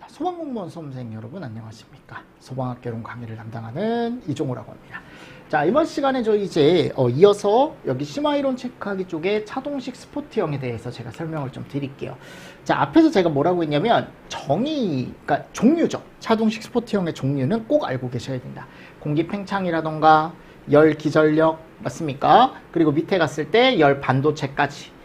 소방공무원 수험생 여러분 안녕하십니까. 소방학개론 강의를 담당하는 이종호라고 합니다. 자, 이번 시간에 저희 이제 이어서 여기 심화이론 체크하기 쪽에 차동식 스포트형에 대해서 제가 설명을 좀 드릴게요. 자, 앞에서 제가 뭐라고 했냐면 그러니까 종류죠. 차동식 스포트형의 종류는 꼭 알고 계셔야 된다. 공기 팽창이라던가 열 기전력 맞습니까? 그리고 밑에 갔을 때 열 반도체까지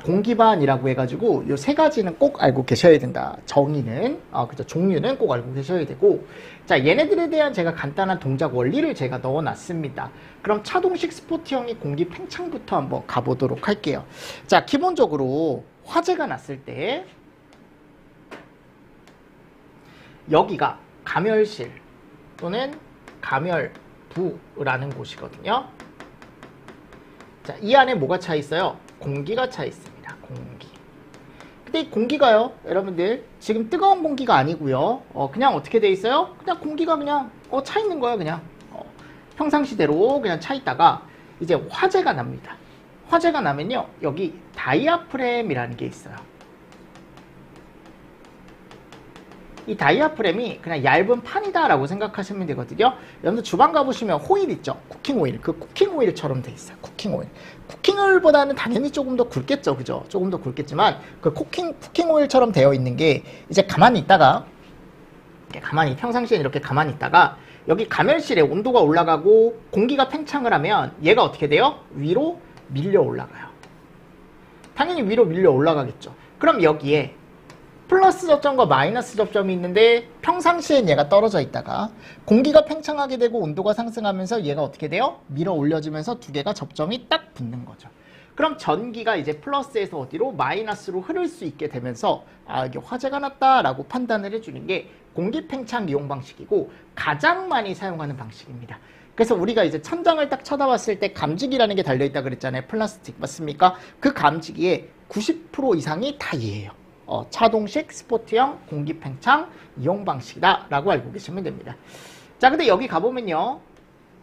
공기반이라고 해가지고 이 세 가지는 꼭 알고 계셔야 된다. 정의는, 그죠. 종류는 꼭 알고 계셔야 되고, 자, 얘네들에 대한 제가 간단한 동작 원리를 제가 넣어놨습니다. 그럼 차동식 스포트형의 공기 팽창부터 한번 가보도록 할게요. 자, 기본적으로 화재가 났을 때 여기가 감열실 또는 감열부라는 곳이거든요. 자, 이 안에 뭐가 차 있어요? 공기가 차 있습니다. 공기. 근데 이 공기가요, 여러분들 지금 뜨거운 공기가 아니고요. 그냥 어떻게 돼 있어요? 그냥 공기가 그냥 차 있는 거예요. 그냥 평상시대로 그냥 차 있다가 이제 화재가 납니다. 화재가 나면요, 여기 다이아프램이라는 게 있어요. 이 다이아프램이 그냥 얇은 판이다라고 생각하시면 되거든요. 여러분들 주방 가보시면 호일 있죠? 쿠킹 오일. 그 쿠킹 오일처럼 돼 있어요. 쿠킹 오일. 쿠킹 오일보다는 당연히 조금 더 굵겠죠. 그죠? 조금 더 굵겠지만 그 쿠킹 오일처럼 되어 있는 게 이제 가만히 있다가 평상시에 이렇게 가만히 있다가 여기 감열실에 온도가 올라가고 공기가 팽창을 하면 얘가 어떻게 돼요? 위로 밀려 올라가요. 당연히 위로 밀려 올라가겠죠. 그럼 여기에 플러스 접점과 마이너스 접점이 있는데 평상시엔 얘가 떨어져 있다가 공기가 팽창하게 되고 온도가 상승하면서 얘가 어떻게 돼요? 밀어 올려지면서 두 개가 접점이 딱 붙는 거죠. 그럼 전기가 이제 플러스에서 어디로? 마이너스로 흐를 수 있게 되면서 이게 화재가 났다라고 판단을 해주는 게 공기 팽창 이용 방식이고 가장 많이 사용하는 방식입니다. 그래서 우리가 이제 천장을 딱 쳐다봤을 때 감지기라는 게 달려있다 그랬잖아요. 플라스틱 맞습니까? 그 감지기의 90% 이상이 다 얘예요. 차동식 스포트형 공기 팽창 이용 방식이다 라고 알고 계시면 됩니다. 자, 근데 여기 가보면요,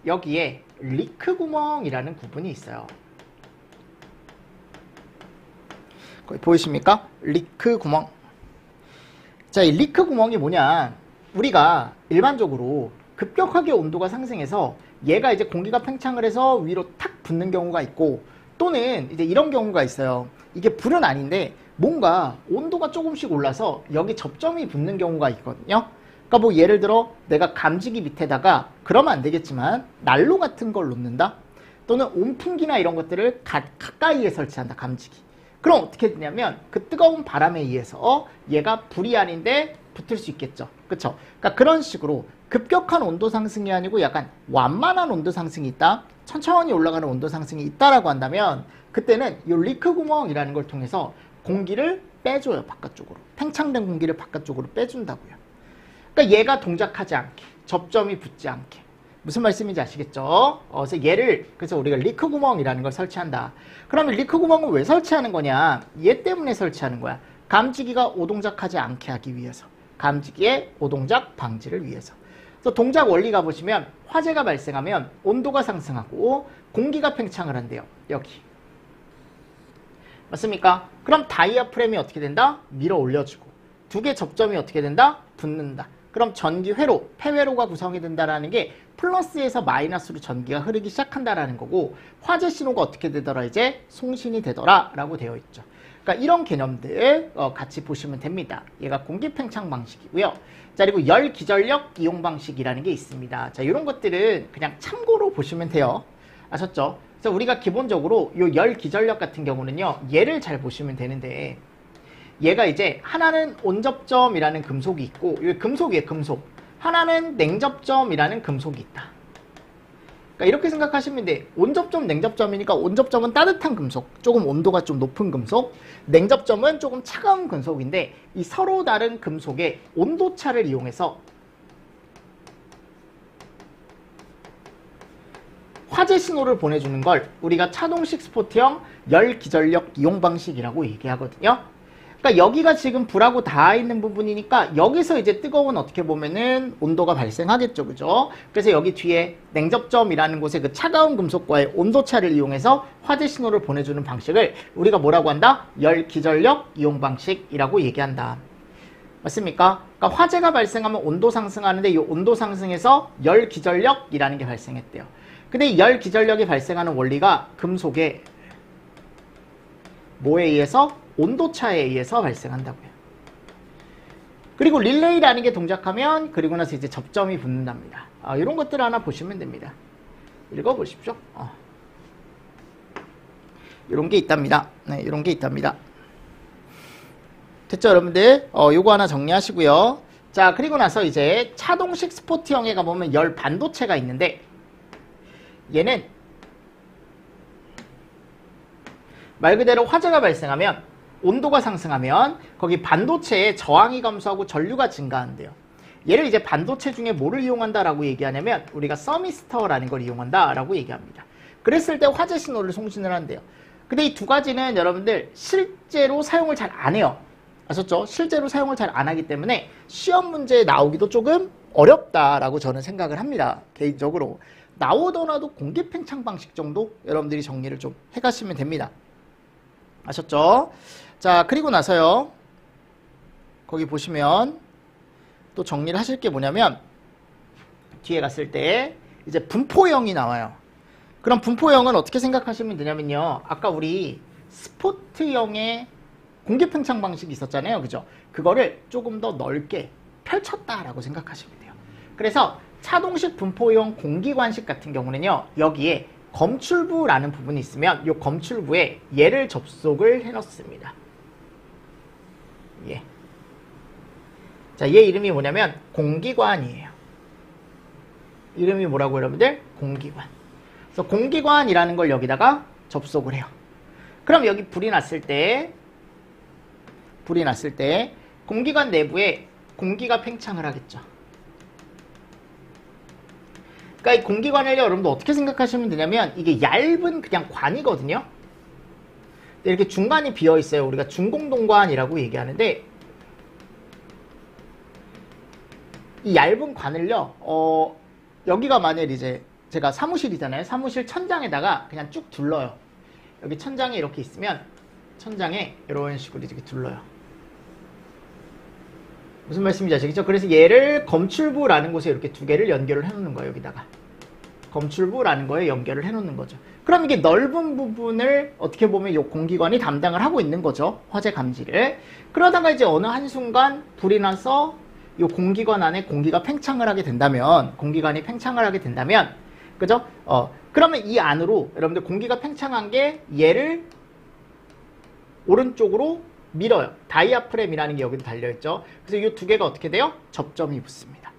여기에 리크 구멍이라는 구분이 있어요. 거기 보이십니까? 리크 구멍. 자, 이 리크 구멍이 뭐냐, 우리가 일반적으로 급격하게 온도가 상승해서 얘가 이제 공기가 팽창을 해서 위로 탁 붙는 경우가 있고, 또는 이제 이런 경우가 있어요. 이게 불은 아닌데 뭔가 온도가 조금씩 올라서 여기 접점이 붙는 경우가 있거든요. 그러니까 뭐 예를 들어 내가 감지기 밑에다가, 그러면 안 되겠지만 난로 같은 걸 놓는다, 또는 온풍기나 이런 것들을 가까이에 설치한다. 감지기. 그럼 어떻게 되냐면 그 뜨거운 바람에 의해서 얘가 불이 아닌데 붙을 수 있겠죠. 그쵸? 그러니까 그런 식으로 급격한 온도 상승이 아니고 약간 완만한 온도 상승이 있다, 천천히 올라가는 온도 상승이 있다라고 한다면 그때는 이 리크 구멍이라는 걸 통해서 공기를 빼줘요. 바깥쪽으로. 팽창된 공기를 바깥쪽으로 빼준다고요. 그러니까 얘가 동작하지 않게, 접점이 붙지 않게. 무슨 말씀인지 아시겠죠? 그래서 우리가 리크 구멍이라는 걸 설치한다. 그러면 리크 구멍은 왜 설치하는 거냐? 얘 때문에 설치하는 거야. 감지기가 오동작하지 않게 하기 위해서. 감지기의 오동작 방지를 위해서. 그래서 동작 원리가 보시면 화재가 발생하면 온도가 상승하고 공기가 팽창을 한대요. 여기. 맞습니까? 그럼 다이아프램이 어떻게 된다? 밀어 올려주고, 두 개 접점이 어떻게 된다? 붙는다. 그럼 전기 회로, 폐회로가 구성이 된다라는 게 플러스에서 마이너스로 전기가 흐르기 시작한다라는 거고, 화재 신호가 어떻게 되더라? 이제 송신이 되더라 라고 되어 있죠. 그러니까 이런 개념들 같이 보시면 됩니다. 얘가 공기 팽창 방식이고요. 자, 그리고 열 기전력 이용 방식이라는 게 있습니다. 자, 이런 것들은 그냥 참고로 보시면 돼요. 아셨죠? 그래서 우리가 기본적으로 요 열 기전력 같은 경우는요, 얘를 잘 보시면 되는데, 얘가 이제 하나는 온접점이라는 금속이 있고, 이게 금속이에요. 금속. 하나는 냉접점이라는 금속이 있다. 그러니까 이렇게 생각하시면 돼. 온접점, 냉접점이니까 온접점은 따뜻한 금속, 조금 온도가 좀 높은 금속, 냉접점은 조금 차가운 금속인데, 이 서로 다른 금속의 온도차를 이용해서 화재 신호를 보내주는 걸 우리가 차동식 스포트형 열 기전력 이용 방식이라고 얘기하거든요. 그러니까 여기가 지금 불하고 닿아 있는 부분이니까 여기서 이제 뜨거운 어떻게 보면은 온도가 발생하겠죠. 그죠? 그래서 여기 뒤에 냉접점이라는 곳에 그 차가운 금속과의 온도차를 이용해서 화재 신호를 보내주는 방식을 우리가 뭐라고 한다? 열 기전력 이용 방식이라고 얘기한다. 맞습니까? 그러니까 화재가 발생하면 온도 상승하는데 이 온도 상승에서 열 기전력이라는 게 발생했대요. 근데 이 열 기전력이 발생하는 원리가 금속의 뭐에 의해서? 온도차에 의해서 발생한다고요. 그리고 릴레이라는 게 동작하면 그리고 나서 이제 접점이 붙는답니다. 이런 것들 하나 보시면 됩니다. 읽어보십시오. 이런 게 있답니다. 네, 이런 게 있답니다. 됐죠, 여러분들? 요거 하나 정리하시고요. 자, 그리고 나서 이제 차동식 스포트형에 가보면 열 반도체가 있는데 얘는 말 그대로 화재가 발생하면 온도가 상승하면 거기 반도체의 저항이 감소하고 전류가 증가한대요. 얘를 이제 반도체 중에 뭐를 이용한다라고 얘기하냐면 우리가 서미스터라는 걸 이용한다라고 얘기합니다. 그랬을 때 화재 신호를 송신을 한대요. 근데 이 두 가지는 여러분들 실제로 사용을 잘 안 해요. 아셨죠? 실제로 사용을 잘 안 하기 때문에 시험 문제에 나오기도 조금 어렵다라고 저는 생각을 합니다. 개인적으로. 나오더라도 공기 팽창 방식 정도 여러분들이 정리를 좀 해가시면 됩니다. 아셨죠? 자, 그리고 나서요. 거기 보시면 또 정리를 하실 게 뭐냐면 뒤에 갔을 때 이제 분포형이 나와요. 그럼 분포형은 어떻게 생각하시면 되냐면요. 아까 우리 스포트형의 공기 팽창 방식이 있었잖아요. 그죠? 그거를 조금 더 넓게 펼쳤다라고 생각하시면 돼요. 그래서 차동식 분포형 공기관식 같은 경우는요. 여기에 검출부라는 부분이 있으면 이 검출부에 얘를 접속을 해놓습니다. 예. 자, 얘 이름이 뭐냐면 공기관이에요. 이름이 뭐라고 여러분들? 공기관. 그래서 공기관이라는 걸 여기다가 접속을 해요. 그럼 여기 불이 났을 때 공기관 내부에 공기가 팽창을 하겠죠. 그러니까 이 공기관을 여러분들 어떻게 생각하시면 되냐면 이게 얇은 그냥 관이거든요. 이렇게 중간이 비어 있어요. 우리가 중공동관이라고 얘기하는데 이 얇은 관을요. 여기가 만약 이제 제가 사무실이잖아요. 사무실 천장에다가 그냥 쭉 둘러요. 여기 천장에 이렇게 있으면 천장에 이런 식으로 이렇게 둘러요. 무슨 말씀인지 아시겠죠? 그래서 얘를 검출부라는 곳에 이렇게 두 개를 연결을 해놓는 거예요. 여기다가 검출부라는 거에 연결을 해놓는 거죠. 그럼 이게 넓은 부분을 어떻게 보면 이 공기관이 담당을 하고 있는 거죠. 화재 감지를. 그러다가 이제 어느 한순간 불이 나서 이 공기관 안에 공기가 팽창을 하게 된다면, 공기관이 팽창을 하게 된다면, 그죠? 그러면 이 안으로 여러분들 공기가 팽창한 게 얘를 오른쪽으로 밀어요. 다이아프램이라는 게 여기도 달려있죠. 그래서 이 두 개가 어떻게 돼요? 접점이 붙습니다.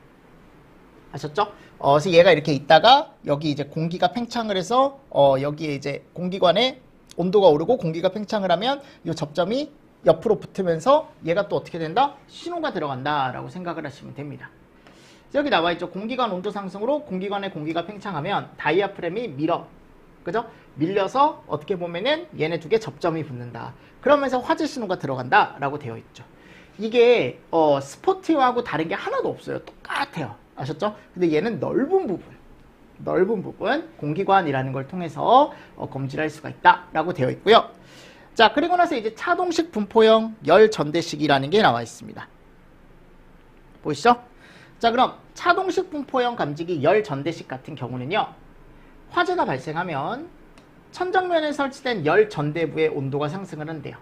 아셨죠? 그래서 얘가 이렇게 있다가 여기 이제 공기가 팽창을 해서 여기에 이제 공기관에 온도가 오르고 공기가 팽창을 하면 이 접점이 옆으로 붙으면서 얘가 또 어떻게 된다? 신호가 들어간다라고 생각을 하시면 됩니다. 여기 나와 있죠. 공기관 온도 상승으로 공기관에 공기가 팽창하면 다이아프램이 밀어. 그죠? 밀려서 어떻게 보면은 얘네 두 개 접점이 붙는다. 그러면서 화재 신호가 들어간다라고 되어 있죠. 이게 스포트형하고 다른 게 하나도 없어요. 똑같아요. 아셨죠? 근데 얘는 넓은 부분 공기관이라는 걸 통해서 검질할 수가 있다라고 되어 있고요. 자, 그리고 나서 이제 차동식 분포형 열 전대식이라는 게 나와 있습니다. 보이시죠? 자, 그럼 차동식 분포형 감지기 열 전대식 같은 경우는요. 화재가 발생하면 천정면에 설치된 열 전대부의 온도가 상승을 한대요.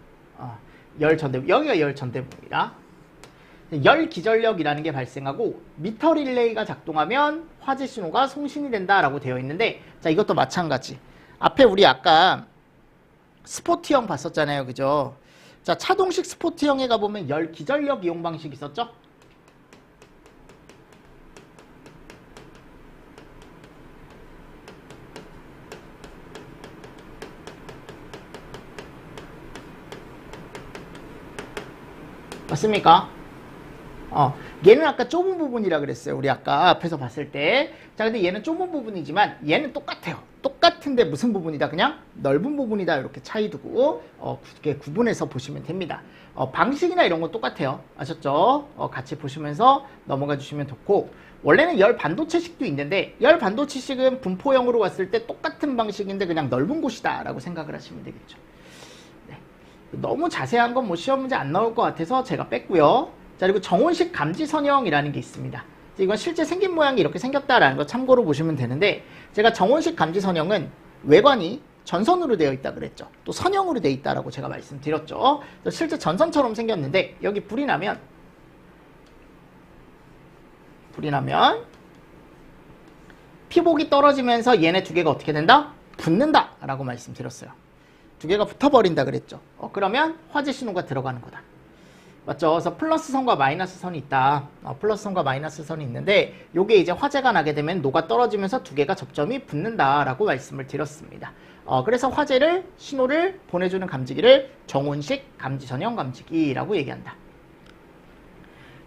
열 전대부, 여기가 열 전대부입니다. 열 기전력이라는 게 발생하고 미터 릴레이가 작동하면 화재 신호가 송신이 된다라고 되어 있는데, 자, 이것도 마찬가지. 앞에 우리 아까 스포트형 봤었잖아요. 그죠? 자, 차동식 스포트형에 가보면 열 기전력 이용 방식이 있었죠? 맞습니까? 얘는 아까 좁은 부분이라 그랬어요. 우리 아까 앞에서 봤을 때. 자, 근데 얘는 좁은 부분이지만 얘는 똑같아요. 똑같은데 무슨 부분이다? 그냥 넓은 부분이다. 이렇게 차이 두고 구분해서 보시면 됩니다. 방식이나 이런 건 똑같아요. 아셨죠? 같이 보시면서 넘어가 주시면 좋고, 원래는 열 반도체식도 있는데 열 반도체식은 분포형으로 왔을 때 똑같은 방식인데 그냥 넓은 곳이다 라고 생각을 하시면 되겠죠. 네. 너무 자세한 건 뭐 시험 문제 안 나올 것 같아서 제가 뺐고요. 자, 그리고 정온식 감지선형이라는 게 있습니다. 이건 실제 생긴 모양이 이렇게 생겼다라는 거 참고로 보시면 되는데, 제가 정온식 감지선형은 외관이 전선으로 되어 있다 그랬죠. 또 선형으로 되어 있다라고 제가 말씀드렸죠. 실제 전선처럼 생겼는데 여기 불이 나면 피복이 떨어지면서 얘네 두 개가 어떻게 된다? 붙는다 라고 말씀드렸어요. 두 개가 붙어버린다 그랬죠. 그러면 화재 신호가 들어가는 거다. 맞죠? 그래서 플러스 선과 마이너스 선이 있다. 플러스 선과 마이너스 선이 있는데 요게 이제 화재가 나게 되면 녹아 떨어지면서 두 개가 접점이 붙는다 라고 말씀을 드렸습니다. 그래서 화재를 신호를 보내주는 감지기를 정온식 감지선형 감지기라고 얘기한다.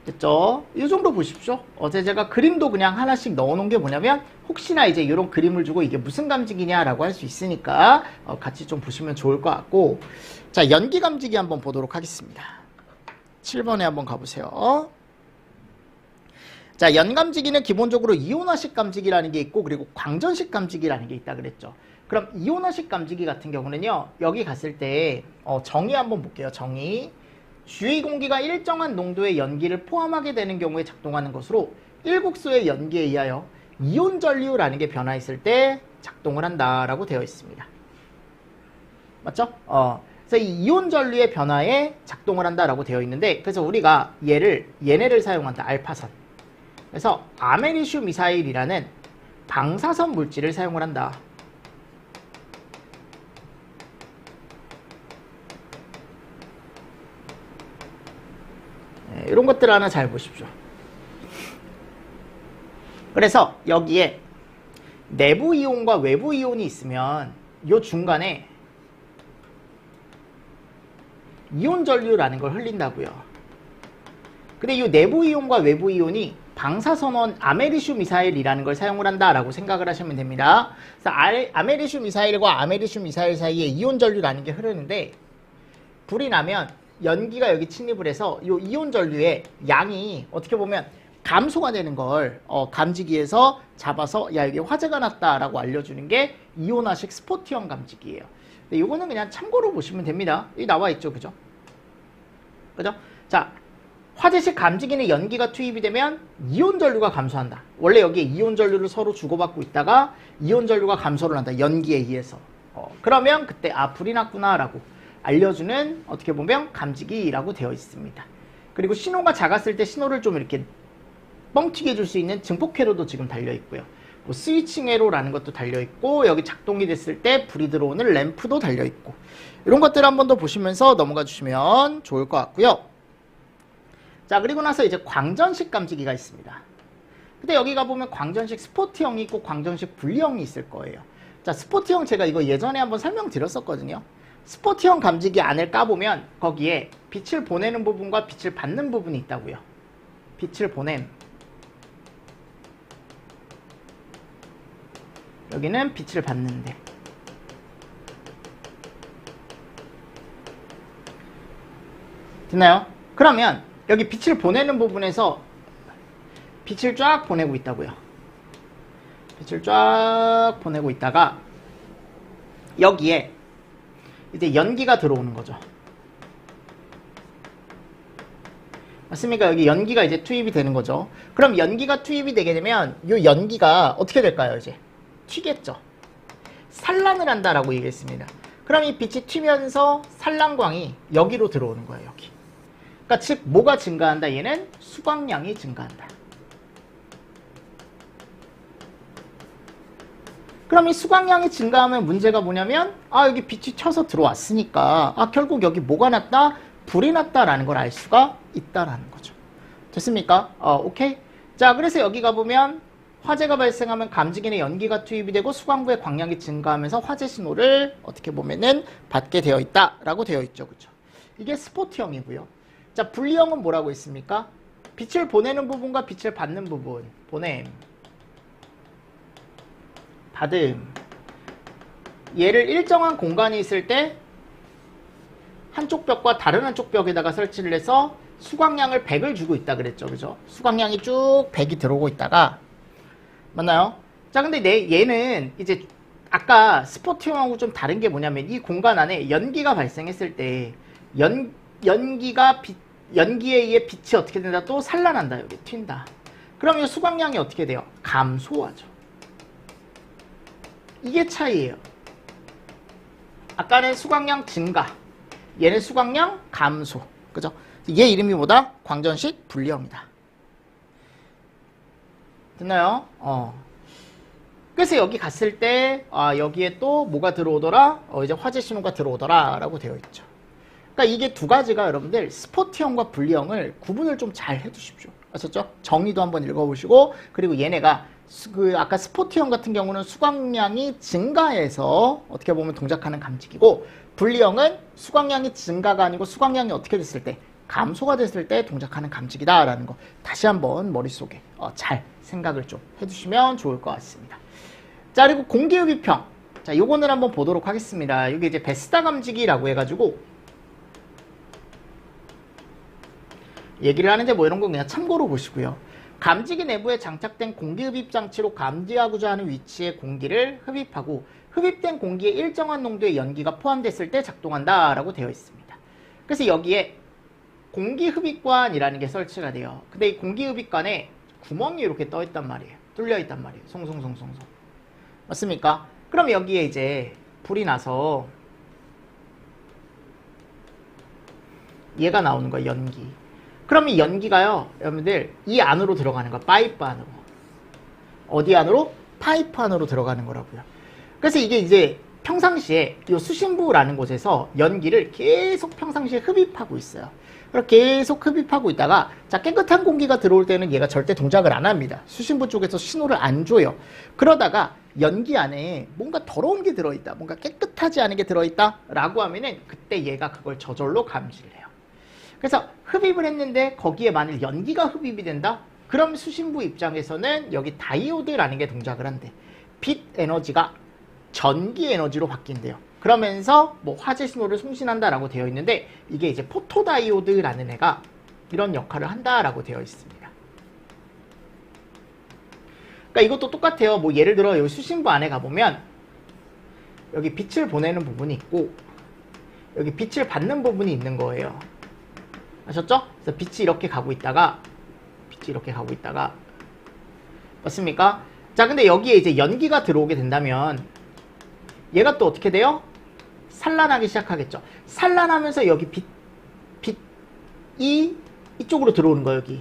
됐죠? 이 정도 보십시오. 어제 제가 그림도 그냥 하나씩 넣어놓은 게 뭐냐면 혹시나 이제 이런 그림을 주고 이게 무슨 감지기냐라고 할 수 있으니까 같이 좀 보시면 좋을 것 같고, 자, 연기 감지기 한번 보도록 하겠습니다. 7번에 한번 가보세요. 자, 연감지기는 기본적으로 이온화식 감지기라는 게 있고 그리고 광전식 감지기라는 게 있다 그랬죠. 그럼 이온화식 감지기 같은 경우는요, 여기 갔을 때 정의 한번 볼게요. 정의. 주위 공기가 일정한 농도의 연기를 포함하게 되는 경우에 작동하는 것으로 일국소의 연기에 의하여 이온 전류라는 게 변화했을 때 작동을 한다라고 되어 있습니다. 맞죠? 그래서 이 이온 전류의 변화에 작동을 한다라고 되어 있는데, 그래서 우리가 얘네를 사용한다. 알파선. 그래서 아메리슈 미사일이라는 방사선 물질을 사용을 한다. 이런 것들 하나 잘 보십시오. 그래서 여기에 내부 이온과 외부 이온이 있으면 이 중간에 이온 전류라는 걸 흘린다고요. 근데 이 내부 이온과 외부 이온이 방사선원 아메리슈 미사일이라는 걸 사용을 한다라고 생각을 하시면 됩니다. 그래서 아메리슈 미사일과 아메리슈 미사일 사이에 이온 전류라는 게 흐르는데, 불이 나면 연기가 여기 침입을 해서 이 이온 전류의 양이 어떻게 보면 감소가 되는 걸 감지기에서 잡아서 야, 여기 화재가 났다라고 알려주는 게 이온화식 스포트형 감지기예요. 근데 이거는 그냥 참고로 보시면 됩니다. 여기 나와 있죠, 그죠? 그죠? 자, 화재식 감지기는 연기가 투입이 되면 이온 전류가 감소한다. 원래 여기에 이온 전류를 서로 주고받고 있다가 이온 전류가 감소를 한다. 연기에 의해서. 그러면 그때 불이 났구나라고 알려주는 어떻게 보면 감지기라고 되어 있습니다. 그리고 신호가 작았을 때 신호를 좀 이렇게 뻥튀기 해줄 수 있는 증폭 회로도 지금 달려 있고요. 뭐 스위칭 회로라는 것도 달려 있고, 여기 작동이 됐을 때 불이 들어오는 램프도 달려 있고, 이런 것들 한 번 더 보시면서 넘어가 주시면 좋을 것 같고요. 자, 그리고 나서 이제 광전식 감지기가 있습니다. 근데 여기 가보면 광전식 스포트형이 있고 광전식 분리형이 있을 거예요. 자, 스포트형 제가 이거 예전에 한번 설명드렸었거든요. 스포트형 감지기 안을 까보면 거기에 빛을 보내는 부분과 빛을 받는 부분이 있다고요. 빛을 보냄. 여기는 빛을 받는데. 됐나요? 그러면 여기 빛을 보내는 부분에서 빛을 쫙 보내고 있다고요. 빛을 쫙 보내고 있다가 여기에 이제 연기가 들어오는 거죠. 맞습니까? 여기 연기가 이제 투입이 되는 거죠. 그럼 연기가 투입이 되게 되면 이 연기가 어떻게 될까요? 이제 튀겠죠. 산란을 한다라고 얘기했습니다. 그럼 이 빛이 튀면서 산란광이 여기로 들어오는 거예요. 여기. 그러니까 즉 뭐가 증가한다? 얘는 수광량이 증가한다. 그럼 이 수광량이 증가하면 문제가 뭐냐면 여기 빛이 튀어서 들어왔으니까 결국 여기 뭐가 났다? 불이 났다라는 걸 알 수가 있다라는 거죠. 됐습니까? 오케이. 자, 그래서 여기 가보면 화재가 발생하면 감지기에 연기가 투입이 되고 수광부의 광량이 증가하면서 화재 신호를 어떻게 보면은 받게 되어 있다라고 되어 있죠. 그죠? 이게 스포트형이고요. 자, 분리형은 뭐라고 했습니까? 빛을 보내는 부분과 빛을 받는 부분. 보냄. 받음. 얘를 일정한 공간이 있을 때 한쪽 벽과 다른 한쪽 벽에다가 설치를 해서 수광량을 100을 주고 있다 그랬죠. 그죠? 수광량이 쭉 100이 들어오고 있다가, 맞나요? 자, 근데 얘는 이제 아까 스포트형하고 좀 다른 게 뭐냐면 이 공간 안에 연기가 발생했을 때 연기가 연기에 의해 빛이 어떻게 된다? 또 산란한다. 여기 튄다. 그럼 이 수광량이 어떻게 돼요? 감소하죠. 이게 차이예요. 아까는 수광량 증가, 얘는 수광량 감소. 그죠? 얘 이름이 뭐다? 광전식 분리형이다. 됐나요? 그래서 여기 갔을 때 여기에 또 뭐가 들어오더라? 이제 화재 신호가 들어오더라 라고 되어 있죠. 그러니까 이게 두 가지가 여러분들 스포트형과 분리형을 구분을 좀 잘 해두십시오. 아셨죠? 정의도 한번 읽어보시고, 그리고 얘네가 아까 스포트형 같은 경우는 수광량이 증가해서 어떻게 보면 동작하는 감지기고, 분리형은 수광량이 증가가 아니고 수광량이 어떻게 됐을 때, 감소가 됐을 때 동작하는 감지기다라는 거 다시 한번 머릿속에 잘 생각을 좀 해두시면 좋을 것 같습니다. 자, 그리고 공기흡입형. 자, 요거는 한번 보도록 하겠습니다. 이게 이제 베스다 감지기라고 해가지고 얘기를 하는데 뭐 이런 거 그냥 참고로 보시고요. 감지기 내부에 장착된 공기흡입 장치로 감지하고자 하는 위치에 공기를 흡입하고 흡입된 공기에 일정한 농도의 연기가 포함됐을 때 작동한다라고 되어 있습니다. 그래서 여기에 공기흡입관이라는 게 설치가 돼요. 근데 이 공기흡입관에 구멍이 이렇게 떠 있단 말이에요. 뚫려 있단 말이에요. 송송송송송. 맞습니까? 그럼 여기에 이제 불이 나서 얘가 나오는 거예요. 연기. 그럼 이 연기가요, 여러분들 이 안으로 들어가는 거야. 파이프 안으로. 어디 안으로? 파이프 안으로 들어가는 거라고요. 그래서 이게 이제 평상시에 이 수신부라는 곳에서 연기를 계속 평상시에 흡입하고 있어요. 그렇게 계속 흡입하고 있다가 자, 깨끗한 공기가 들어올 때는 얘가 절대 동작을 안 합니다. 수신부 쪽에서 신호를 안 줘요. 그러다가 연기 안에 뭔가 더러운 게 들어있다, 뭔가 깨끗하지 않은 게 들어있다 라고 하면은 그때 얘가 그걸 저절로 감지를 해요. 그래서 흡입을 했는데 거기에 만일 연기가 흡입이 된다? 그럼 수신부 입장에서는 여기 다이오드라는 게 동작을 한대. 빛 에너지가 전기 에너지로 바뀐대요. 그러면서 뭐 화재 신호를 송신한다라고 되어 있는데 이게 이제 포토다이오드라는 애가 이런 역할을 한다라고 되어 있습니다. 그러니까 이것도 똑같아요. 뭐 예를 들어 여기 수신부 안에 가보면 여기 빛을 보내는 부분이 있고 여기 빛을 받는 부분이 있는 거예요. 아셨죠? 그래서 빛이 이렇게 가고 있다가 맞습니까? 자, 근데 여기에 이제 연기가 들어오게 된다면 얘가 또 어떻게 돼요? 산란하기 시작하겠죠. 산란하면서 여기 빛이 이쪽으로 들어오는 거예요. 여기.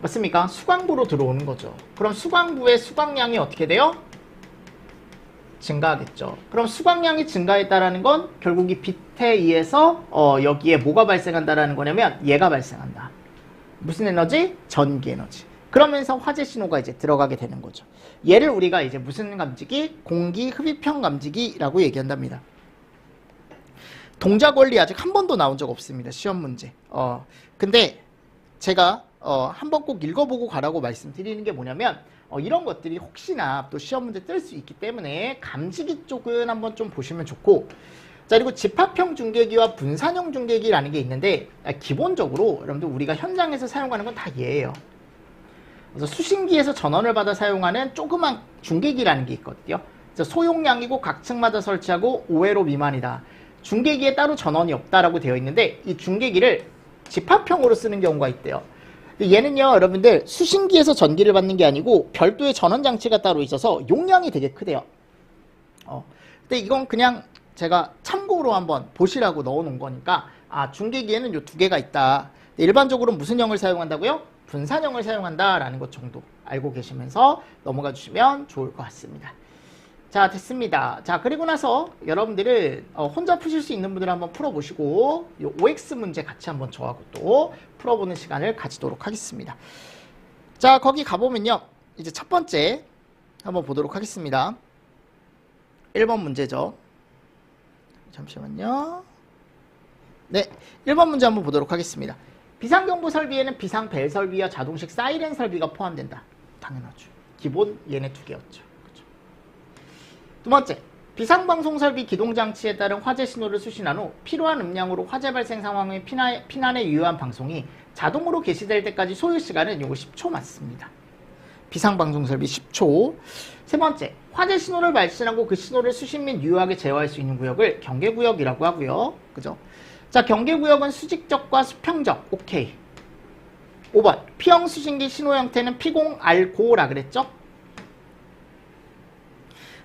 맞습니까? 수광부로 들어오는 거죠. 그럼 수광부의 수광량이 어떻게 돼요? 증가하겠죠. 그럼 수광량이 증가했다라는 건 결국 이 빛에 의해서 여기에 뭐가 발생한다라는 거냐면 얘가 발생한다. 무슨 에너지? 전기 에너지. 그러면서 화재 신호가 이제 들어가게 되는 거죠. 얘를 우리가 이제 무슨 감지기? 공기 흡입형 감지기라고 얘기한답니다. 동작 원리 아직 한 번도 나온 적 없습니다. 시험 문제. 근데 제가 한번 꼭 읽어보고 가라고 말씀드리는 게 뭐냐면 이런 것들이 혹시나 또 시험 문제 뜰 수 있기 때문에 감지기 쪽은 한번 좀 보시면 좋고, 자, 그리고 집합형 중계기와 분산형 중계기라는 게 있는데 기본적으로 여러분들 우리가 현장에서 사용하는 건 다 얘예요. 그래서 수신기에서 전원을 받아 사용하는 조그만 중계기라는 게 있거든요. 그래서 소용량이고 각 층마다 설치하고 5회로 미만이다. 중계기에 따로 전원이 없다라고 되어 있는데 이 중계기를 집합형으로 쓰는 경우가 있대요. 얘는요, 여러분들 수신기에서 전기를 받는 게 아니고 별도의 전원 장치가 따로 있어서 용량이 되게 크대요. 근데 이건 그냥 제가 참고로 한번 보시라고 넣어놓은 거니까 중계기에는 요 두 개가 있다. 일반적으로 무슨 형을 사용한다고요? 분산형을 사용한다라는 것 정도 알고 계시면서 넘어가 주시면 좋을 것 같습니다. 자, 됐습니다. 자, 그리고 나서 여러분들은 혼자 푸실 수 있는 분들은 한번 풀어보시고 이 OX 문제 같이 한번 저하고 또 풀어보는 시간을 가지도록 하겠습니다. 자, 거기 가보면요. 이제 첫 번째 한번 보도록 하겠습니다. 1번 문제죠. 잠시만요. 네, 1번 문제 한번 보도록 하겠습니다. 비상경보 설비에는 비상벨 설비와 자동식 사이렌 설비가 포함된다. 당연하죠. 기본 얘네 두 개였죠. 그렇죠. 두 번째, 비상방송 설비 기동장치에 따른 화재 신호를 수신한 후 필요한 음량으로 화재 발생 상황의 피난에 유효한 방송이 자동으로 개시될 때까지 소요 시간은 요거 10초 맞습니다. 비상방송 설비 10초. 세 번째, 화재 신호를 발신하고 그 신호를 수신 및 유효하게 제어할 수 있는 구역을 경계구역이라고 하고요. 그죠? 자, 경계구역은 수직적과 수평적. 오케이. 5번. P형 수신기 신호 형태는 P0R고라 그랬죠?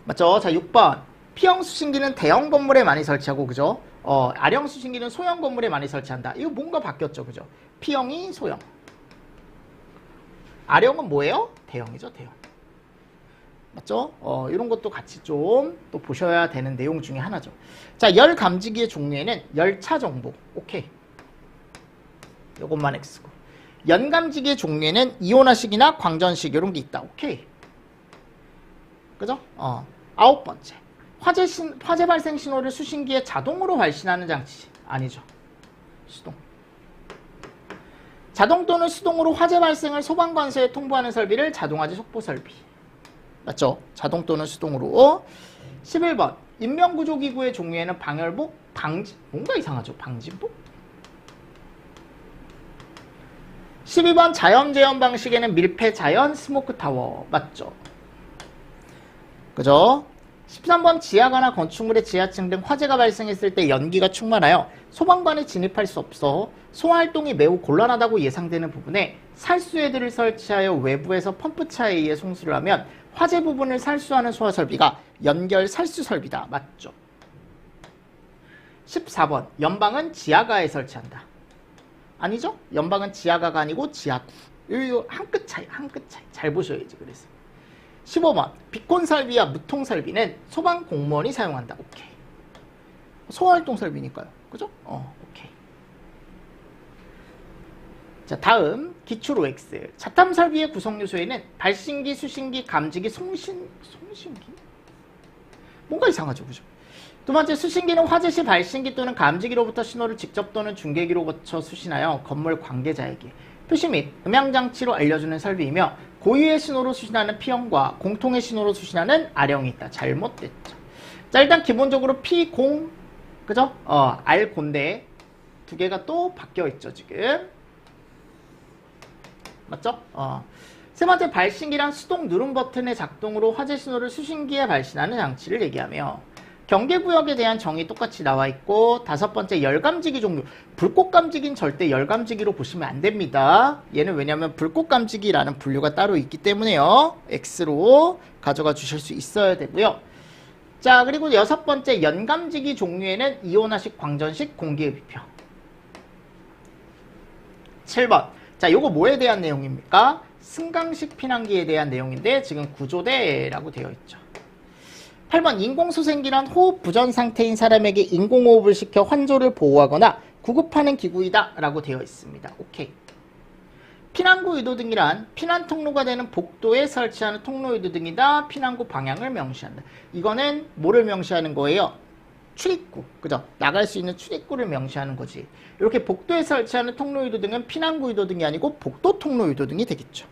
맞죠? 자, 6번. P형 수신기는 대형 건물에 많이 설치하고, 그죠? R형 수신기는 소형 건물에 많이 설치한다. 이거 뭔가 바뀌었죠, 그죠? P형이 소형. R형은 뭐예요? 대형이죠, 대형. 맞죠? 이런 것도 같이 좀 또 보셔야 되는 내용 중에 하나죠. 자, 열 감지기의 종류에는 열차 정보. 오케이. 요것만 X고. 연 감지기의 종류에는 이온화식이나 광전식 이런 게 있다. 오케이. 그죠? 9번째. 화재 발생 신호를 수신기에 자동으로 발신하는 장치. 아니죠. 수동. 자동 또는 수동으로 화재 발생을 소방관서에 통보하는 설비를 자동화재 속보 설비. 맞죠? 자동 또는 수동으로. 11번. 인명구조기구의 종류에는 방열복, 뭔가 이상하죠? 방진복? 12번. 자연재현 방식에는 밀폐 자연, 스모크 타워. 맞죠? 그죠? 13번. 지하가나 건축물의 지하층 등 화재가 발생했을 때 연기가 충만하여 소방관이 진입할 수 없어 소화활동이 매우 곤란하다고 예상되는 부분에 살수해들을 설치하여 외부에서 펌프차에 의해 송수를 하면 화재 부분을 살수하는 소화설비가 연결 살수설비다. 맞죠? 14번. 연방은 지하가에 설치한다. 아니죠? 연방은 지하가가 아니고 지하구. 이거 한 끗 차이, 한 끗 차이. 잘 보셔야지. 그래서 15번. 비콘 설비와 무통 설비는 소방 공무원이 사용한다. 오케이. 소활동 설비니까요. 그죠? 오케이. 자, 다음 기출 OX. 자탐 설비의 구성 요소에는 발신기, 수신기, 감지기, 송신기? 뭔가 이상하죠. 그죠? 두 번째, 수신기는 화재 시 발신기 또는 감지기로부터 신호를 직접 또는 중계기로 거쳐 수신하여 건물 관계자에게 표시 및 음향장치로 알려주는 설비이며 고유의 신호로 수신하는 P형과 공통의 신호로 수신하는 R형이 있다. 잘못됐죠. 자, 일단 기본적으로 P0, 그죠? R고인데 두 개가 또 바뀌어 있죠, 지금. 맞죠? 세 번째, 발신기란 수동 누름 버튼의 작동으로 화재 신호를 수신기에 발신하는 장치를 얘기하며 경계구역에 대한 정의 똑같이 나와 있고, 다섯 번째, 열감지기 종류. 불꽃감지기는 절대 열감지기로 보시면 안 됩니다. 얘는 왜냐면 불꽃감지기라는 분류가 따로 있기 때문에요. X로 가져가 주실 수 있어야 되고요. 자, 그리고 여섯 번째, 연감지기 종류에는 이온화식, 광전식, 공기흡입형. 7번. 자, 요거 뭐에 대한 내용입니까? 승강식 피난기에 대한 내용인데 지금 구조대라고 되어 있죠. 8번. 인공소생기란 호흡 부전 상태인 사람에게 인공호흡을 시켜 환조를 보호하거나 구급하는 기구이다 라고 되어 있습니다. 오케이. 피난구 유도등이란 피난 통로가 되는 복도에 설치하는 통로 유도등이다. 피난구 방향을 명시한다. 이거는 뭐를 명시하는 거예요? 출입구. 그죠? 나갈 수 있는 출입구를 명시하는 거지. 이렇게 복도에 설치하는 통로 유도등은 피난구 유도등이 아니고 복도 통로 유도등이 되겠죠.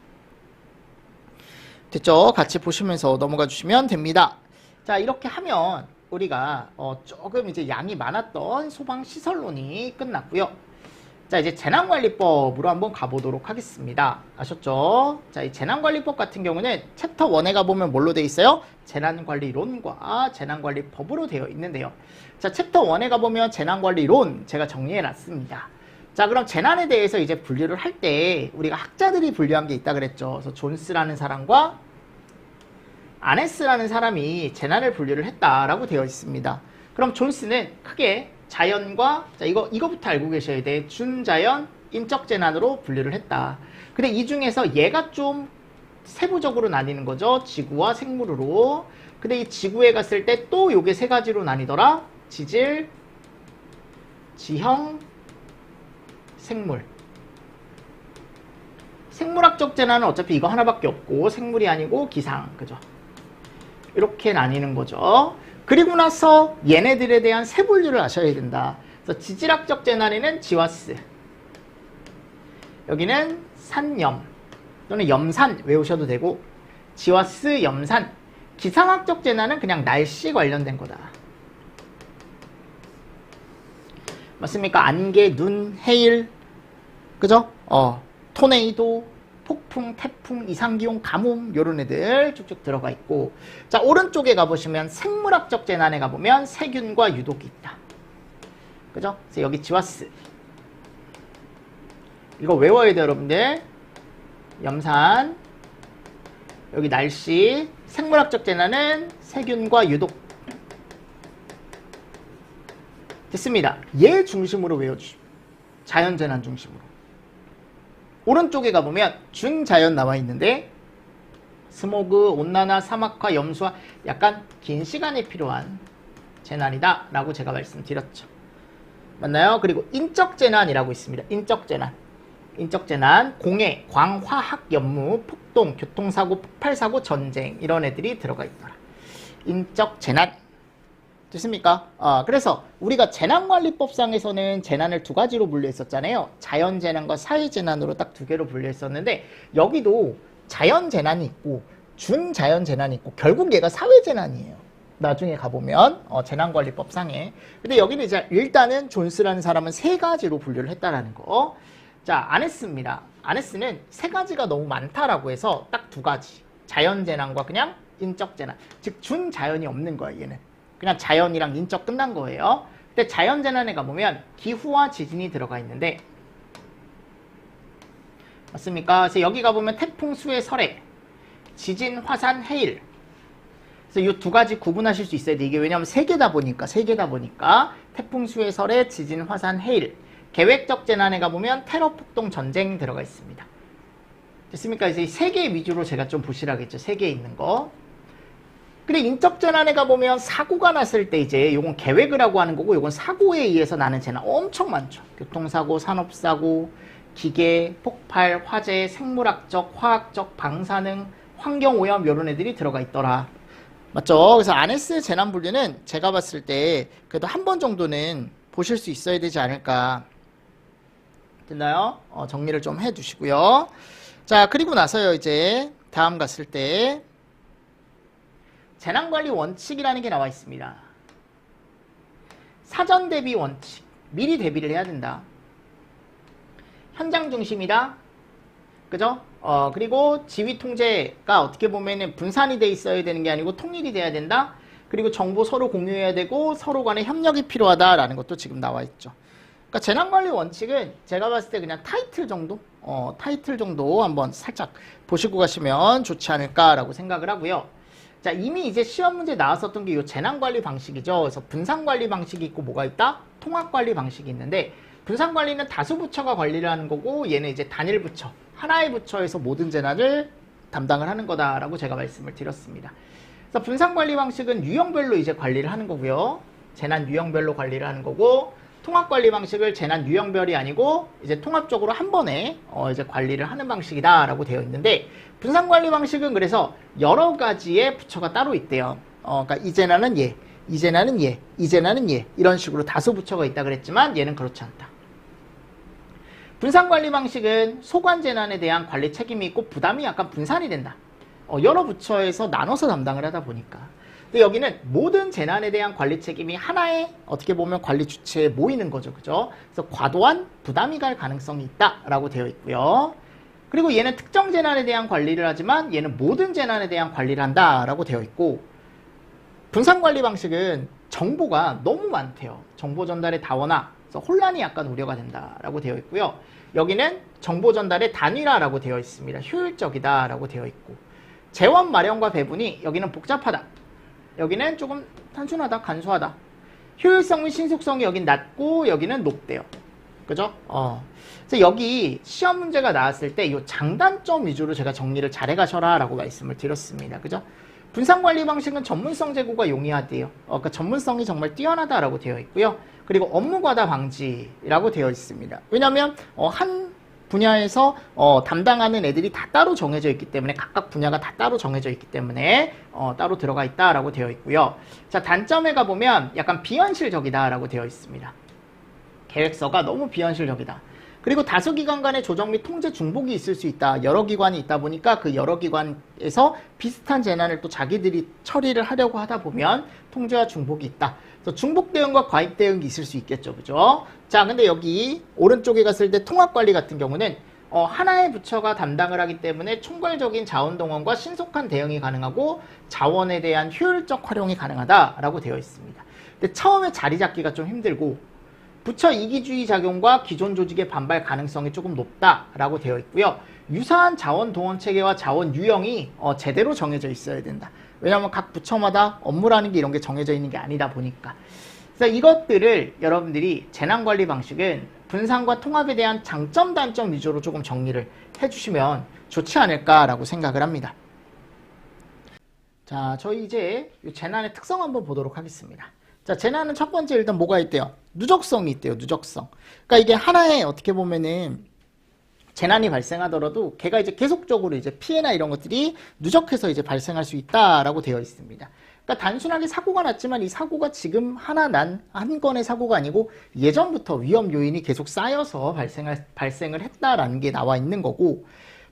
됐죠? 같이 보시면서 넘어가 주시면 됩니다. 자, 이렇게 하면 우리가 조금 이제 양이 많았던 소방시설론이 끝났고요. 자, 이제 재난관리법으로 한번 가보도록 하겠습니다. 아셨죠? 자, 이 재난관리법 같은 경우는 챕터 1에 가보면 뭘로 되어 있어요? 재난관리론과 재난관리법으로 되어 있는데요. 자, 챕터 1에 가보면 재난관리론 제가 정리해놨습니다. 자, 그럼 재난에 대해서 이제 분류를 할 때 우리가 학자들이 분류한 게 있다 그랬죠. 그래서 존스라는 사람과 아네스라는 사람이 재난을 분류를 했다라고 되어 있습니다. 그럼 존스는 크게 자연과, 자, 이거부터 알고 계셔야 돼. 준자연, 인적 재난으로 분류를 했다. 근데 이 중에서 얘가 좀 세부적으로 나뉘는 거죠. 지구와 생물으로. 근데 이 지구에 갔을 때 또 요게 세 가지로 나뉘더라. 지질, 지형, 생물. 생물학적 재난은 어차피 이거 하나밖에 없고 생물이 아니고 기상. 그죠? 이렇게 나뉘는 거죠. 그리고 나서 얘네들에 대한 세 분류를 아셔야 된다. 그래서 지질학적 재난에는 지와스, 여기는 산염 또는 염산 외우셔도 되고, 지와스, 염산. 기상학적 재난은 그냥 날씨 관련된 거다. 맞습니까? 안개, 눈, 해일, 그죠? 토네이도, 폭풍, 태풍, 이상기온, 가뭄 요런 애들 쭉쭉 들어가 있고, 자, 오른쪽에 가보시면 생물학적 재난에 가보면 세균과 유독이 있다. 그죠? 그래서 여기 지와스. 이거 외워야 돼요, 여러분들. 염산. 여기 날씨. 생물학적 재난은 세균과 유독. 됐습니다. 얘 중심으로 외워주시면. 자연재난 중심으로. 오른쪽에 가보면 준자연 나와 있는데 스모그, 온난화, 사막화, 염수화 약간 긴 시간이 필요한 재난이다 라고 제가 말씀드렸죠. 맞나요? 그리고 인적재난이라고 있습니다. 인적재난. 인적재난, 공해, 광, 화학, 연무, 폭동, 교통사고, 폭발사고, 전쟁 이런 애들이 들어가 있더라. 인적재난. 됐습니까? 그래서 우리가 재난관리법상에서는 재난을 두 가지로 분류했었잖아요. 자연재난과 사회재난으로 딱 두 개로 분류했었는데 여기도 자연재난이 있고 준자연재난이 있고 결국 얘가 사회재난이에요. 나중에 가보면 재난관리법상에. 근데 여기는 이제 일단은 존스라는 사람은 세 가지로 분류를 했다라는 거. 자, 아네스입니다. 아네스는 세 가지가 너무 많다라고 해서 딱 두 가지. 자연재난과 그냥 인적재난. 즉 준자연이 없는 거예요, 얘는. 그냥 자연이랑 인적 끝난 거예요. 근데 자연재난에 가보면 기후와 지진이 들어가 있는데 맞습니까? 그래서 여기 가보면 태풍, 수해, 설해, 지진, 화산, 해일. 그래서 이 두 가지 구분하실 수 있어야 돼. 이게 왜냐하면 세 개다 보니까 태풍, 수해, 설해, 지진, 화산, 해일. 계획적 재난에 가보면 테러, 폭동, 전쟁 들어가 있습니다. 됐습니까? 이제 세 개 위주로 제가 좀 보시라겠죠. 세 개 있는 거. 근데 인적 재난에 가보면 사고가 났을 때 이제 요건 계획을 하고 하는 거고 요건 사고에 의해서 나는 재난 엄청 많죠. 교통사고, 산업사고, 기계, 폭발, 화재, 생물학적, 화학적, 방사능, 환경오염 이런 애들이 들어가 있더라. 맞죠? 그래서 아네스 재난 분류는 제가 봤을 때 그래도 한 번 정도는 보실 수 있어야 되지 않을까. 됐나요? 정리를 좀 해두시고요. 자, 그리고 나서요 이제 다음 갔을 때 재난관리 원칙이라는 게 나와 있습니다. 사전 대비 원칙. 미리 대비를 해야 된다. 현장 중심이다. 그죠? 그리고 지휘 통제가 어떻게 보면은 분산이 돼 있어야 되는 게 아니고 통일이 돼야 된다. 그리고 정보 서로 공유해야 되고 서로 간에 협력이 필요하다라는 것도 지금 나와 있죠. 그러니까 재난관리 원칙은 제가 봤을 때 그냥 타이틀 정도? 타이틀 정도 한번 살짝 보시고 가시면 좋지 않을까라고 생각을 하고요. 자, 이미 이제 시험 문제 나왔었던 게 이 재난관리 방식이죠. 그래서 분산관리 방식이 있고 뭐가 있다? 통합관리 방식이 있는데 분산관리는 다수 부처가 관리를 하는 거고 얘는 이제 단일 부처, 하나의 부처에서 모든 재난을 담당을 하는 거다라고 제가 말씀을 드렸습니다. 그래서 분산관리 방식은 유형별로 이제 관리를 하는 거고요. 재난 유형별로 관리를 하는 거고 통합관리 방식을 재난 유형별이 아니고 이제 통합적으로 한 번에 이제 관리를 하는 방식이다라고 되어 있는데 분산관리 방식은 그래서 여러 가지의 부처가 따로 있대요. 그러니까 이 재난은 얘, 이 재난은 얘, 이 재난은 얘 이런 식으로 다수 부처가 있다 그랬지만 얘는 그렇지 않다. 분산관리 방식은 소관 재난에 대한 관리 책임이 있고 부담이 약간 분산이 된다. 여러 부처에서 나눠서 담당을 하다 보니까. 근데 여기는 모든 재난에 대한 관리 책임이 하나의 어떻게 보면 관리 주체에 모이는 거죠. 그죠? 그래서 과도한 부담이 갈 가능성이 있다라고 되어 있고요. 그리고 얘는 특정 재난에 대한 관리를 하지만 얘는 모든 재난에 대한 관리를 한다라고 되어 있고 분산관리 방식은 정보가 너무 많대요. 정보 전달의 다원화, 그래서 혼란이 약간 우려가 된다라고 되어 있고요. 여기는 정보 전달의 단일화라고 되어 있습니다. 효율적이다라고 되어 있고 재원 마련과 배분이 여기는 복잡하다. 여기는 조금 단순하다, 간소하다. 효율성 및 신속성이 여긴 낮고 여기는 높대요. 그죠? 그래서 여기 시험 문제가 나왔을 때 이 장단점 위주로 제가 정리를 잘 해가셔라 라고 말씀을 드렸습니다. 그죠? 분산관리 방식은 전문성 제고가 용이하대요. 그러니까 전문성이 정말 뛰어나다라고 되어 있고요. 그리고 업무 과다 방지라고 되어 있습니다. 왜냐하면 한 분야에서 담당하는 애들이 다 따로 정해져 있기 때문에 각각 분야가 다 따로 정해져 있기 때문에 따로 들어가 있다라고 되어 있고요. 자, 단점에 가보면 약간 비현실적이다라고 되어 있습니다. 계획서가 너무 비현실적이다. 그리고 다수 기관 간의 조정 및 통제 중복이 있을 수 있다. 여러 기관이 있다 보니까 그 여러 기관에서 비슷한 재난을 또 자기들이 처리를 하려고 하다 보면 통제와 중복이 있다. 그래서 중복 대응과 과잉 대응이 있을 수 있겠죠. 그죠? 자, 근데 여기 오른쪽에 갔을 때 통합관리 같은 경우는 하나의 부처가 담당을 하기 때문에 총괄적인 자원 동원과 신속한 대응이 가능하고 자원에 대한 효율적 활용이 가능하다라고 되어 있습니다. 근데 처음에 자리 잡기가 좀 힘들고 부처 이기주의 작용과 기존 조직의 반발 가능성이 조금 높다라고 되어 있고요. 유사한 자원 동원 체계와 자원 유형이 제대로 정해져 있어야 된다. 왜냐하면 각 부처마다 업무라는 게 이런 게 정해져 있는 게 아니다 보니까. 그래서 이것들을 여러분들이 재난관리 방식은 분산과 통합에 대한 장점, 단점 위주로 조금 정리를 해주시면 좋지 않을까라고 생각을 합니다. 자, 저희 이제 이 재난의 특성 한번 보도록 하겠습니다. 자, 재난은 첫 번째 일단 뭐가 있대요? 누적성이 있대요, 누적성. 그러니까 이게 하나의 어떻게 보면은 재난이 발생하더라도 걔가 이제 계속적으로 이제 피해나 이런 것들이 누적해서 이제 발생할 수 있다라고 되어 있습니다. 그러니까 단순하게 사고가 났지만 이 사고가 지금 한 건의 사고가 아니고 예전부터 위험 요인이 계속 쌓여서 발생을 했다라는 게 나와 있는 거고,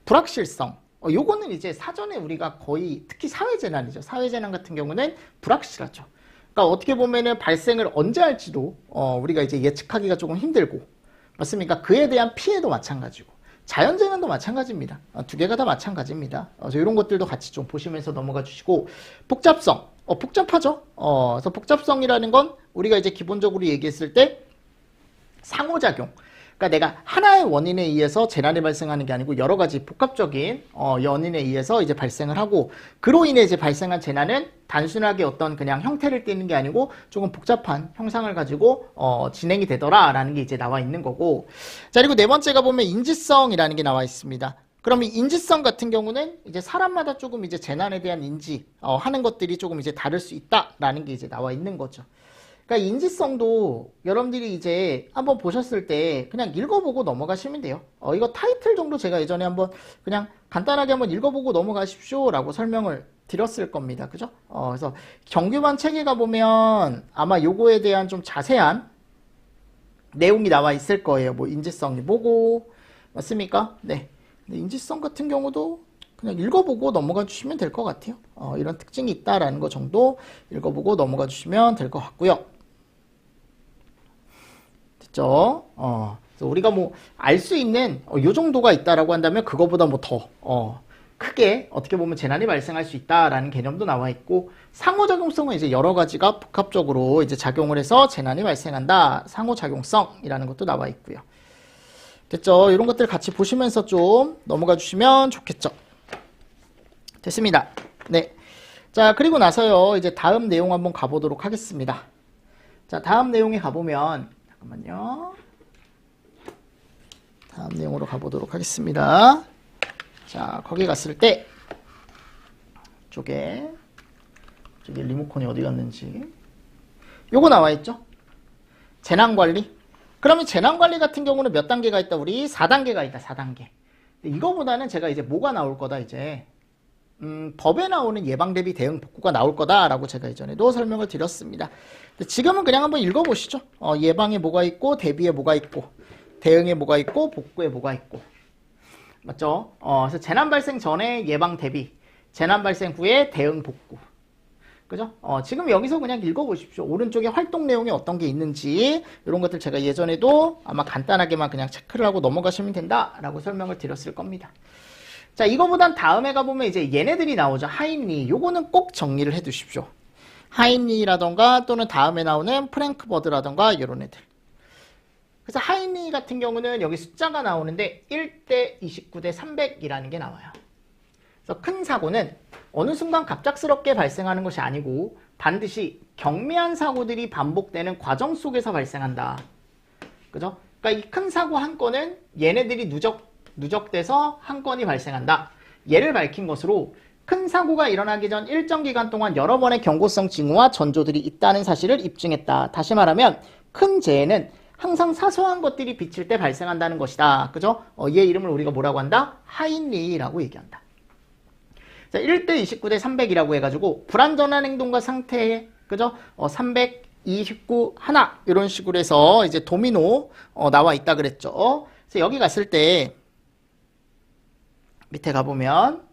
불확실성. 요거는 이제 사전에 우리가 거의 특히 사회재난이죠. 사회재난 같은 경우는 불확실하죠. 그러니까 어떻게 보면은 발생을 언제 할지도 우리가 이제 예측하기가 조금 힘들고, 맞습니까? 그에 대한 피해도 마찬가지고, 자연재난도 마찬가지입니다. 두 개가 다 마찬가지입니다. 그래서 이런 것들도 같이 좀 보시면서 넘어가 주시고, 복잡성. 복잡하죠? 그래서 복잡성이라는 건 우리가 이제 기본적으로 얘기했을 때 상호작용. 그러니까 내가 하나의 원인에 의해서 재난이 발생하는 게 아니고 여러 가지 복합적인 원인에 의해서 이제 발생을 하고, 그로 인해 이제 발생한 재난은 단순하게 어떤 그냥 형태를 띠는 게 아니고 조금 복잡한 형상을 가지고 진행이 되더라라는 게 이제 나와 있는 거고. 자, 그리고 네 번째가 보면 인지성이라는 게 나와 있습니다. 그럼 이 인지성 같은 경우는 이제 사람마다 조금 이제 재난에 대한 하는 것들이 조금 이제 다를 수 있다라는 게 이제 나와 있는 거죠. 그러니까 인지성도 여러분들이 이제 한번 보셨을 때 그냥 읽어보고 넘어가시면 돼요. 이거 타이틀 정도 제가 예전에 한번 그냥 간단하게 한번 읽어보고 넘어가십시오 라고 설명을 드렸을 겁니다. 그죠? 그래서 정규반 체계가 보면 아마 요거에 대한 좀 자세한 내용이 나와 있을 거예요. 뭐 인지성이 뭐고, 맞습니까? 네. 인지성 같은 경우도 그냥 읽어보고 넘어가 주시면 될 것 같아요. 이런 특징이 있다라는 거 정도 읽어보고 넘어가 주시면 될 것 같고요. 됐죠? 그래서 우리가 뭐 알 수 있는 요 정도가 있다라고 한다면 그거보다 뭐 더 크게 어떻게 보면 재난이 발생할 수 있다라는 개념도 나와 있고, 상호작용성은 이제 여러 가지가 복합적으로 이제 작용을 해서 재난이 발생한다. 상호작용성이라는 것도 나와 있고요. 됐죠? 이런 것들 같이 보시면서 좀 넘어가 주시면 좋겠죠? 됐습니다. 네. 자, 그리고 나서요, 이제 다음 내용 한번 가보도록 하겠습니다. 자, 다음 내용에 가보면, 잠깐만요. 다음 내용으로 가보도록 하겠습니다. 자, 거기 갔을 때, 저기 리모컨이 어디 갔는지. 요거 나와 있죠? 재난관리. 그러면 재난관리 같은 경우는 몇 단계가 있다? 우리 4단계가 있다, 4단계. 이거보다는 제가 이제 뭐가 나올 거다, 이제. 법에 나오는 예방 대비 대응 복구가 나올 거다라고 제가 이전에도 설명을 드렸습니다. 지금은 그냥 한번 읽어보시죠. 예방에 뭐가 있고, 대비에 뭐가 있고, 대응에 뭐가 있고, 복구에 뭐가 있고. 맞죠? 그래서 재난 발생 전에 예방 대비, 재난 발생 후에 대응 복구. 그죠? 지금 여기서 그냥 읽어보십시오. 오른쪽에 활동 내용이 어떤 게 있는지, 이런 것들 제가 예전에도 아마 간단하게만 그냥 체크를 하고 넘어가시면 된다라고 설명을 드렸을 겁니다. 자, 이거보단 다음에 가보면 이제 얘네들이 나오죠. 하인리. 요거는 꼭 정리를 해 두십시오. 하인리라던가 또는 다음에 나오는 프랭크버드라던가 이런 애들. 그래서 하인리 같은 경우는 여기 숫자가 나오는데 1대 29대 300이라는 게 나와요. 그래서 큰 사고는 어느 순간 갑작스럽게 발생하는 것이 아니고 반드시 경미한 사고들이 반복되는 과정 속에서 발생한다. 그죠? 그러니까 이 큰 사고 한 건은 얘네들이 누적돼서 한 건이 발생한다. 얘를 밝힌 것으로 큰 사고가 일어나기 전 일정 기간 동안 여러 번의 경고성 징후와 전조들이 있다는 사실을 입증했다. 다시 말하면 큰 재해는 항상 사소한 것들이 비칠 때 발생한다는 것이다. 그죠? 얘 이름을 우리가 뭐라고 한다? 하인리라고 얘기한다. 자, 1대 29대 300이라고 해가지고 불안전한 행동과 상태에, 그죠? 300, 29, 하나 이런 식으로 해서 이제 도미노 나와 있다 그랬죠. 그래서 여기 갔을 때 밑에 가보면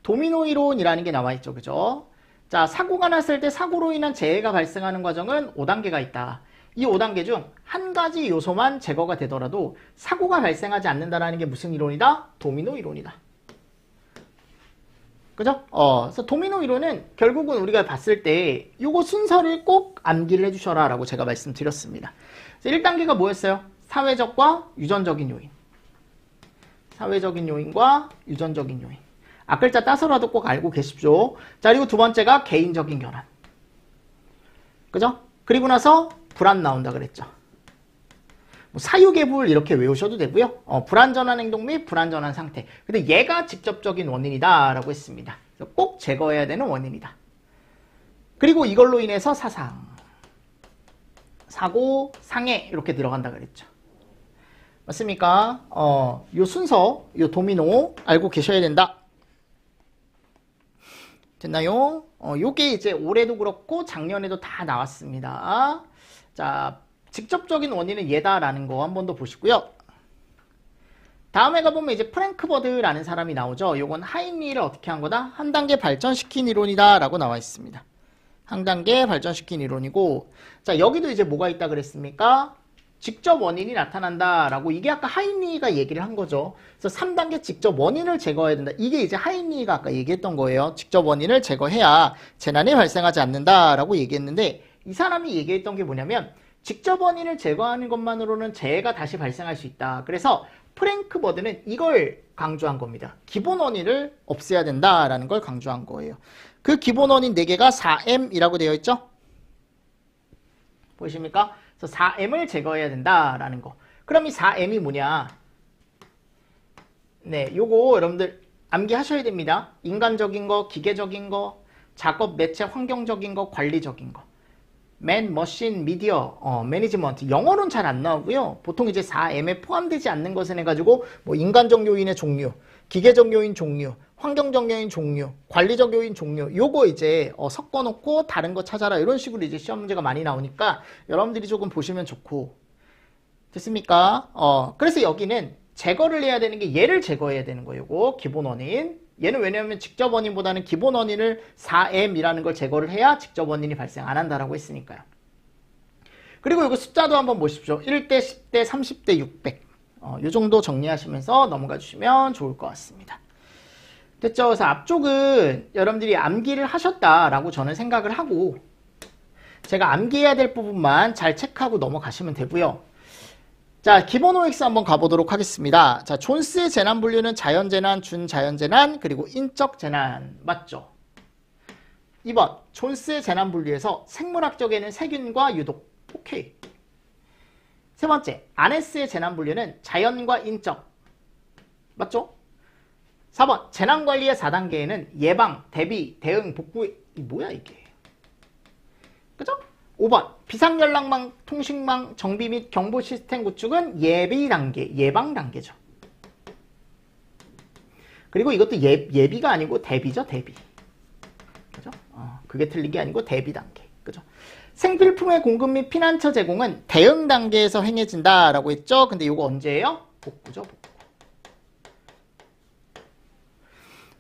도미노 이론이라는 게 나와 있죠. 그죠? 자, 사고가 났을 때 사고로 인한 재해가 발생하는 과정은 5단계가 있다. 이 5단계 중 한 가지 요소만 제거가 되더라도 사고가 발생하지 않는다는 게 무슨 이론이다? 도미노 이론이다. 그죠? 그래서 도미노 이론은 결국은 우리가 봤을 때 요거 순서를 꼭 암기를 해주셔라 라고 제가 말씀드렸습니다. 그래서 1단계가 뭐였어요? 사회적과 유전적인 요인. 사회적인 요인과 유전적인 요인. 앞글자 따서라도 꼭 알고 계십시오. 자, 그리고 두 번째가 개인적인 결함. 그죠? 그리고 나서 불안 나온다 그랬죠. 뭐 사유계불 이렇게 외우셔도 되고요. 불안전한 행동 및 불안전한 상태. 근데 얘가 직접적인 원인이다 라고 했습니다. 그래서 꼭 제거해야 되는 원인이다. 그리고 이걸로 인해서 사상, 사고, 상해 이렇게 들어간다 그랬죠. 맞습니까? 요 순서, 요 도미노 알고 계셔야 된다. 됐나요? 요게 이제 올해도 그렇고 작년에도 다 나왔습니다. 자, 직접적인 원인은 얘다라는 거 한 번 더 보시고요. 다음에 가보면 이제 프랭크 버드라는 사람이 나오죠. 요건 하인리를 어떻게 한 거다? 한 단계 발전시킨 이론이다 라고 나와 있습니다. 한 단계 발전시킨 이론이고, 자, 여기도 이제 뭐가 있다 그랬습니까? 직접 원인이 나타난다 라고, 이게 아까 하인리가 얘기를 한 거죠. 그래서 3단계 직접 원인을 제거해야 된다. 이게 이제 하인리가 아까 얘기했던 거예요. 직접 원인을 제거해야 재난이 발생하지 않는다 라고 얘기했는데, 이 사람이 얘기했던 게 뭐냐면 직접 원인을 제거하는 것만으로는 재해가 다시 발생할 수 있다. 그래서 프랭크 버드는 이걸 강조한 겁니다. 기본 원인을 없애야 된다라는 걸 강조한 거예요. 그 기본 원인 4개가 4M이라고 되어 있죠? 보이십니까? 그래서 4M을 제거해야 된다라는 거. 그럼 이 4M이 뭐냐? 네, 요거 여러분들 암기하셔야 됩니다. 인간적인 거, 기계적인 거, 작업, 매체, 환경적인 거, 관리적인 거. 맨, 머신, 미디어, 매니지먼트. 영어로는 잘 안 나오고요. 보통 이제 4M에 포함되지 않는 것을 해가지고 뭐 인간적 요인의 종류, 기계적 요인 종류, 환경적 요인 종류, 관리적 요인 종류, 요거 이제 섞어놓고 다른 거 찾아라 이런 식으로 이제 시험 문제가 많이 나오니까 여러분들이 조금 보시면 좋고. 됐습니까? 그래서 여기는 제거를 해야 되는 게 얘를 제거해야 되는 거예요. 요거 기본 원인. 얘는 왜냐하면 직접 원인보다는 기본 원인을 4M이라는 걸 제거를 해야 직접 원인이 발생 안 한다라고 했으니까요. 그리고 이거 숫자도 한번 보십시오. 1대, 10대, 30대, 600. 요 정도 정리하시면서 넘어가 주시면 좋을 것 같습니다. 됐죠? 그래서 앞쪽은 여러분들이 암기를 하셨다라고 저는 생각을 하고, 제가 암기해야 될 부분만 잘 체크하고 넘어가시면 되고요. 자, 기본 OX 한번 가보도록 하겠습니다. 자, 존스의 재난 분류는 자연재난, 준자연재난, 그리고 인적재난. 맞죠? 2번, 존스의 재난 분류에서 생물학적에는 세균과 유독. 오케이. 세 번째, 아네스의 재난 분류는 자연과 인적. 맞죠? 4번, 재난관리의 4단계에는 예방, 대비, 대응, 복구. 뭐야 이게? 그죠? 5번, 비상연락망, 통신망, 정비 및 경보 시스템 구축은 예비 단계, 예방 단계죠. 그리고 이것도 예비가 아니고 대비죠, 대비. 그죠? 그게 틀린 게 아니고 대비 단계. 그죠? 생필품의 공급 및 피난처 제공은 대응 단계에서 행해진다라고 했죠. 근데 이거 언제예요? 복구죠, 복구.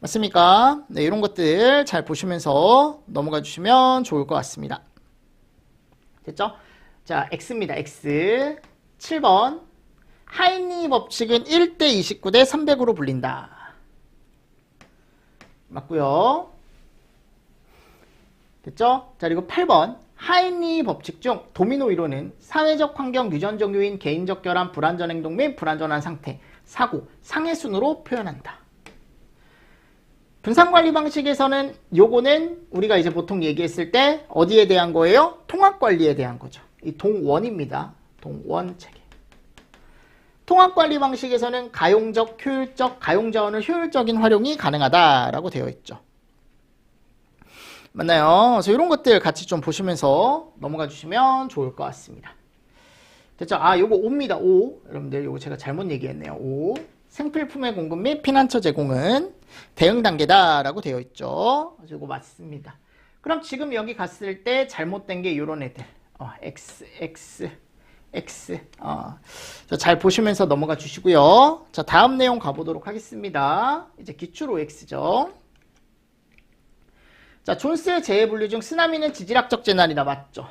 맞습니까? 네, 이런 것들 잘 보시면서 넘어가 주시면 좋을 것 같습니다. 됐죠? 자, X입니다. X. 7번. 하인리 법칙은 1대 29대 300으로 불린다. 맞고요. 됐죠? 자, 그리고 8번. 하인리 법칙 중 도미노 이론은 사회적 환경, 유전적 요인, 개인적 결함, 불안전 행동 및 불안전한 상태, 사고, 상해 순으로 표현한다. 분산관리 방식에서는 요거는 우리가 이제 보통 얘기했을 때 어디에 대한 거예요? 통합관리에 대한 거죠. 이 동원입니다. 동원 체계. 통합관리 방식에서는 가용적, 효율적, 가용자원을 효율적인 활용이 가능하다라고 되어 있죠. 맞나요? 그래서 이런 것들 같이 좀 보시면서 넘어가 주시면 좋을 것 같습니다. 됐죠? 요거 5입니다. 5. 여러분들 요거 제가 잘못 얘기했네요. 5. 생필품의 공급 및 피난처 제공은 대응 단계다라고 되어 있죠. 이거 맞습니다. 그럼 지금 여기 갔을 때 잘못된 게 이런 애들. X. 잘 보시면서 넘어가 주시고요. 자, 다음 내용 가보도록 하겠습니다. 이제 기출 OX죠. 자, 존스의 재해 분류 중 쓰나미는 지질학적 재난이다. 맞죠?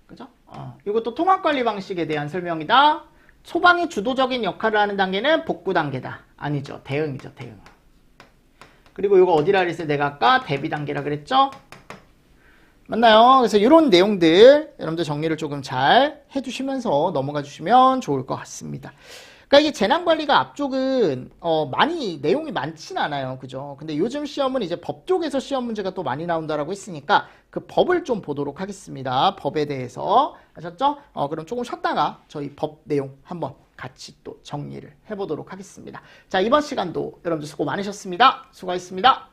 그죠? 이것도 통합관리 방식에 대한 설명이다. 소방이 주도적인 역할을 하는 단계는 복구 단계다. 아니죠. 대응이죠. 대응. 그리고 이거 어디라 그랬어요? 내가 아까 대비 단계라 그랬죠? 맞나요? 그래서 이런 내용들 여러분들 정리를 조금 잘 해주시면서 넘어가 주시면 좋을 것 같습니다. 그러니까 이게 재난관리가 앞쪽은 많이 내용이 많진 않아요. 그죠? 근데 요즘 시험은 이제 법 쪽에서 시험 문제가 또 많이 나온다라고 했으니까 그 법을 좀 보도록 하겠습니다. 법에 대해서 아셨죠? 그럼 조금 쉬었다가 저희 법 내용 한번 같이 또 정리를 해보도록 하겠습니다. 자, 이번 시간도 여러분들 수고 많으셨습니다. 수고하셨습니다.